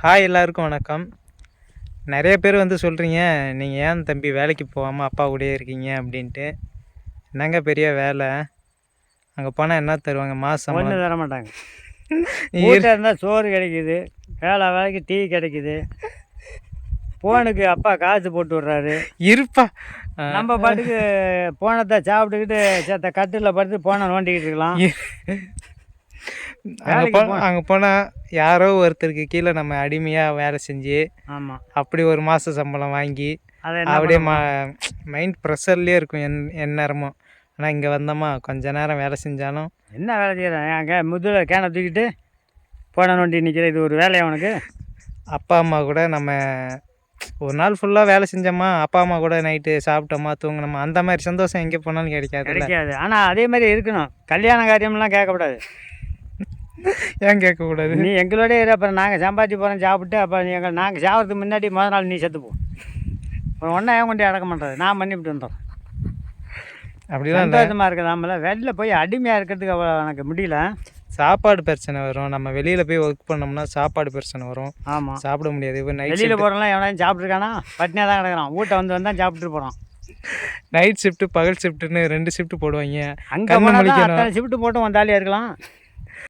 Hi எல்லாருக்கும் வணக்கம். நிறைய பேர் வந்து சொல்கிறீங்க, நீங்கள் ஏன் தம்பி வேலைக்கு போகாமல் அப்பா கூடயே இருக்கீங்க அப்படின்ட்டு. என்னங்க பெரிய வேலை, அங்கே போனால் என்ன தருவாங்க? மாதம் ஒன்றும் தர மாட்டாங்க. நீ வீட்டில் இருந்தால் சோறு கிடைக்குது, வேலைக்கு டீ கிடைக்குது, ஃபோனுக்கு அப்பா காசு போட்டு விட்றாரு. இருப்பா. நம்ம பாட்டுக்கு போனத்தை சாப்பிட்டுக்கிட்டு சேர்த்த கட்டில் படுத்து போனை நோண்டிக்கிட்டு இருக்கலாம். அங்கே போனால் யாரோ ஒருத்தருக்கு கீழே நம்ம அடிமையாக வேலை செஞ்சு, ஆமாம், அப்படி ஒரு மாத சம்பளம் வாங்கி அதை அப்படியே மைண்ட் ப்ரெஷர்லேயே இருக்கும் எந்நேரமும். ஆனால் இங்கே வந்தோமா கொஞ்ச நேரம் வேலை செஞ்சாலும் என்ன வேலை செய்கிறேன்? அங்கே முதல்ல கேனை தூக்கிட்டு போனை நோண்டி நிற்கிற இது ஒரு வேலையா உனக்கு? அப்பா அம்மா கூட நம்ம ஒரு நாள் ஃபுல்லாக வேலை செஞ்சோமா, அப்பா அம்மா கூட நைட்டு சாப்பிட்டோமா, தூங்கினோமா, அந்த மாதிரி சந்தோஷம் எங்கே போனாலும் கிடைக்காது. ஆனால் அதே மாதிரி இருக்கணும். கல்யாண காரியம்லாம் கேட்கக்கூடாது. ஏன் கேட்கக்கூடாது? நீ எங்களோட இரு, அப்புறம் நாங்கள் சம்பாதிச்சு போகிறோம் சாப்பிட்டு, அப்புறம் நாங்கள் சாப்பிட்றதுக்கு முன்னாடி முதல் நாள் நீ செத்துப்போம். அப்புறம் ஒன்றா ஏன் கொண்டு அடக்க மாட்டேன், நான் பண்ணிவிட்டு வந்துடுறேன். அப்படிலாம் சந்தோஷமாக இருக்குது. நம்மள வெளில போய் அடிமையாக இருக்கிறதுக்கு அவ்வளோ எனக்கு முடியல. சாப்பாடு பிரச்சனை வரும். நம்ம வெளியில் போய் ஒர்க் பண்ணோம்னா சாப்பாடு பிரச்சனை வரும். ஆமாம், சாப்பிட முடியாது. இப்போ வெளியில் போகிறோம்லாம் எவனாலும் சாப்பிட்ருக்கானா? பட்னியாக தான் கிடக்குறான். வீட்டை வந்தால் சாப்பிட்டு போகிறான். நைட் ஷிஃப்ட்டு பகல் ஷிஃப்ட்டுன்னு 2 ஷிஃப்ட்டு போடுவாங்க. அங்கே போனால் அத்தனை ஷிஃப்ட்டு போட்டு வந்தாலியாக இருக்கலாம்.